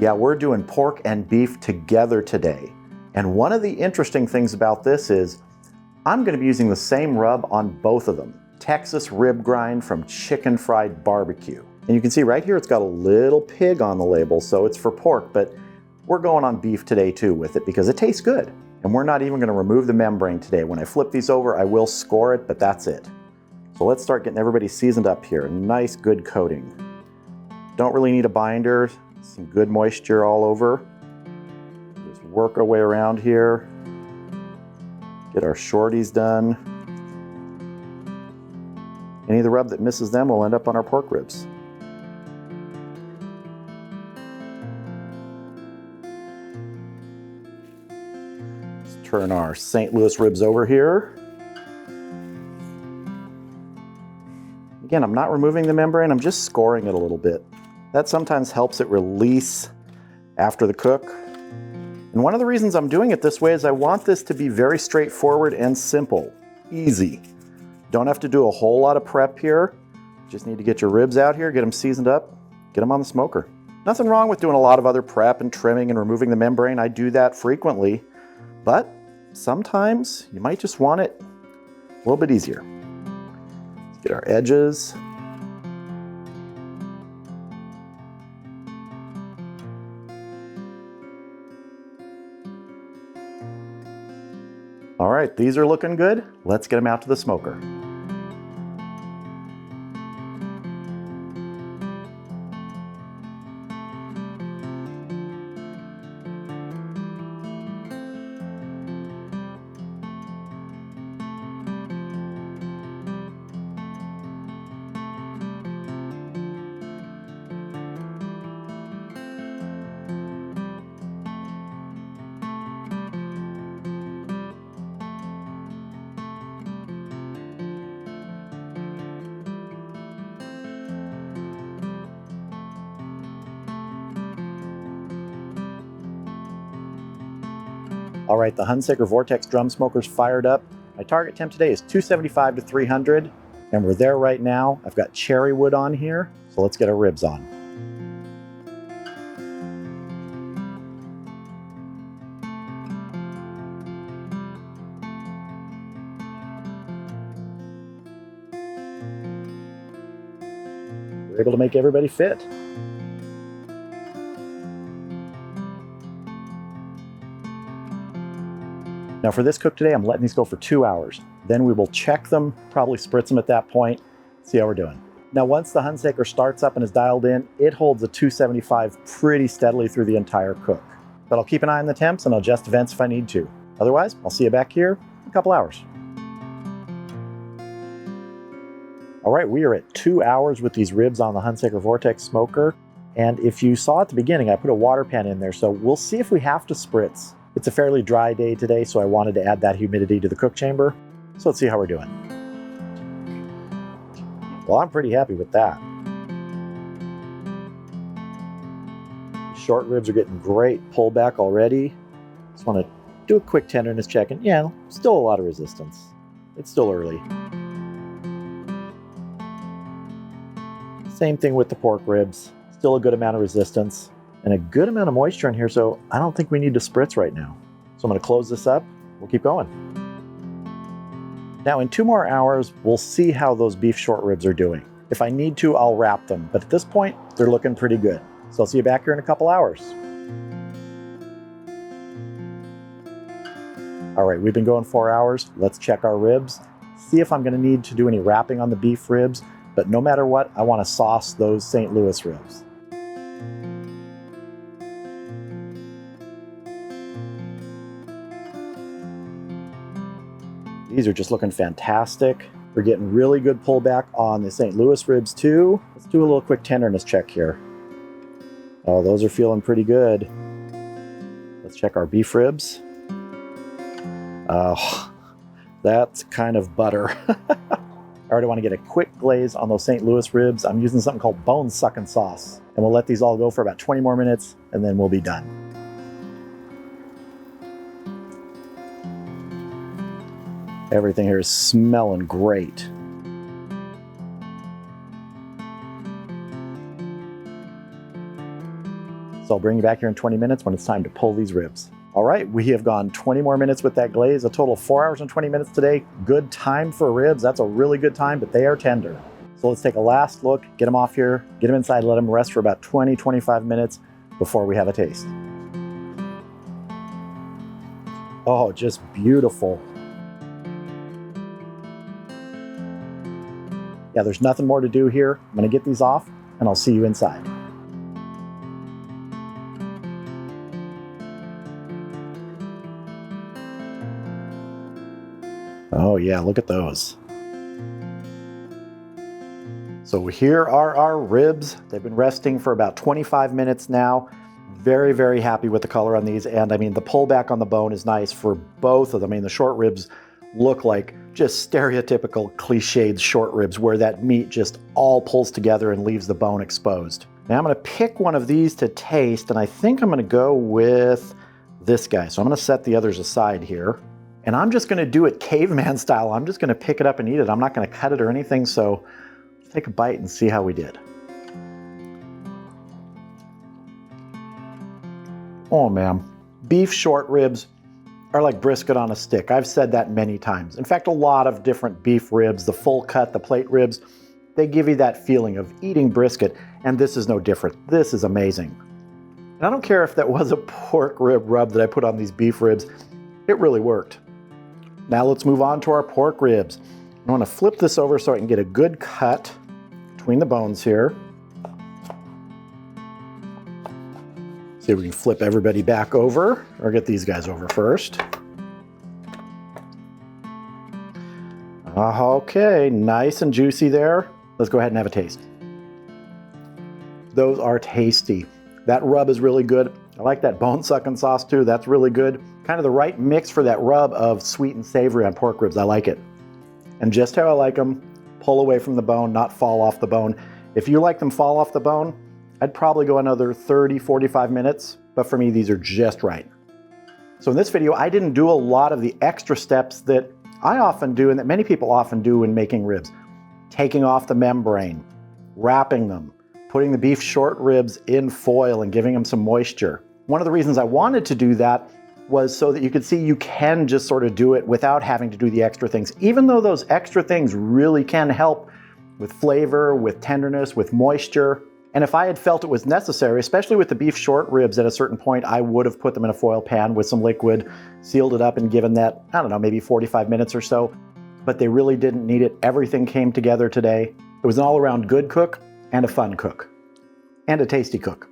Yeah, we're doing pork and beef together today. And one of the interesting things about this is I'm going to be using the same rub on both of them. Texas rib grind from Chicken Fried Barbecue. And you can see right here it's got a little pig on the label, so it's for pork, but we're going on beef today too with it because it tastes good. And we're not even going to remove the membrane today. When I flip these over, I will score it, but that's it. So let's start getting everybody seasoned up here. Nice, good coating. Don't really need a binder. Some good moisture all over. Just work our way around here. Get our shorties done. Any of the rub that misses them will end up on our pork ribs. Let's turn our St. Louis ribs over here. Again, I'm not removing the membrane, I'm just scoring it a little bit. That sometimes helps it release after the cook. And one of the reasons I'm doing it this way is I want this to be very straightforward and simple, easy. Don't have to do a whole lot of prep here. Just need to get your ribs out here, get them seasoned up, get them on the smoker. Nothing wrong with doing a lot of other prep and trimming and removing the membrane. I do that frequently, but sometimes you might just want it a little bit easier. Let's get our edges. All right, these are looking good. Let's get them out to the smoker. All right, the Hunsaker Vortex drum smoker's fired up. My target temp today is 275 to 300, and we're there right now. I've got cherry wood on here, so let's get our ribs on. We're able to make everybody fit. Now for this cook today, I'm letting these go for 2 hours. Then we will check them, probably spritz them at that point, see how we're doing. Now once the Hunsaker starts up and is dialed in, it holds a 275 pretty steadily through the entire cook. But I'll keep an eye on the temps and I'll adjust vents if I need to. Otherwise, I'll see you back here in a couple hours. All right, we are at 2 hours with these ribs on the Hunsaker Vortex smoker. And if you saw at the beginning, I put a water pan in there, so we'll see if we have to spritz. It's a fairly dry day today, so I wanted to add that humidity to the cook chamber. So let's see how we're doing. Well, I'm pretty happy with that. Short ribs are getting great pullback already. Just want to do a quick tenderness check, and yeah, still a lot of resistance. It's still early. Same thing with the pork ribs. Still a good amount of resistance. And a good amount of moisture in here, so I don't think we need to spritz right now. So I'm going to close this up. We'll keep going. Now in 2 more hours, we'll see how those beef short ribs are doing. If I need to, I'll wrap them. But at this point, they're looking pretty good. So I'll see you back here in a couple hours. All right, we've been going 4 hours. Let's check our ribs. See if I'm going to need to do any wrapping on the beef ribs. But no matter what, I want to sauce those St. Louis ribs. These are just looking fantastic. We're getting really good pullback on the St. Louis ribs too. Let's do a little quick tenderness check here. Oh, those are feeling pretty good. Let's check our beef ribs. Oh, that's kind of butter. I already want to get a quick glaze on those St. Louis ribs. I'm using something called bone sucking sauce. And we'll let these all go for about 20 more minutes and then we'll be done. Everything here is smelling great. So So I'll bring you back here in 20 minutes when it's time to pull these ribs. All right, we have gone 20 more minutes with that glaze, a total of 4 hours and 20 minutes today. Good time for ribs. That's a really good time, but they are tender. So let's take a last look, get them off here, get them inside, let them rest for about 20, 25 minutes before we have a taste. Oh, just beautiful. Yeah, there's nothing more to do here. I'm gonna get these off and I'll see you inside. Oh yeah, look at those. So here are our ribs. They've been resting for about 25 minutes now. Very, very happy with the color on these. And I mean, the pullback on the bone is nice for both of them. I mean, the short ribs look like just stereotypical cliched short ribs where that meat just all pulls together and leaves the bone exposed. Now I'm gonna pick one of these to taste, and I think I'm gonna go with this guy. So I'm gonna set the others aside here. And I'm just gonna do it caveman style. I'm just gonna pick it up and eat it. I'm not gonna cut it or anything, so let's take a bite and see how we did. Oh man, beef short ribs are like brisket on a stick. I've said that many times. In fact, a lot of different beef ribs, the full cut, the plate ribs, they give you that feeling of eating brisket, and this is no different. This is amazing. And I don't care if that was a pork rib rub that I put on these beef ribs, it really worked. Now let's move on to our pork ribs. I want to flip this over so I can get a good cut between the bones here. See if we can flip everybody back over, or get these guys over first. Okay, nice and juicy there. Let's go ahead and have a taste. Those are tasty. That rub is really good. I like that bone sucking sauce too. That's really good. Kind of the right mix for that rub of sweet and savory on pork ribs. I like it. And just how I like them, pull away from the bone, not fall off the bone. If you like them fall off the bone, I'd probably go another 30, 45 minutes, but for me, these are just right. So in this video, I didn't do a lot of the extra steps that I often do and that many people often do in making ribs. Taking off the membrane, wrapping them, putting the beef short ribs in foil and giving them some moisture. One of the reasons I wanted to do that was so that you could see you can just sort of do it without having to do the extra things, even though those extra things really can help with flavor, with tenderness, with moisture. And if I had felt it was necessary, especially with the beef short ribs at a certain point, I would have put them in a foil pan with some liquid, sealed it up and given that, I don't know, maybe 45 minutes or so. But they really didn't need it. Everything came together today. It was an all-around good cook and a fun cook and a tasty cook.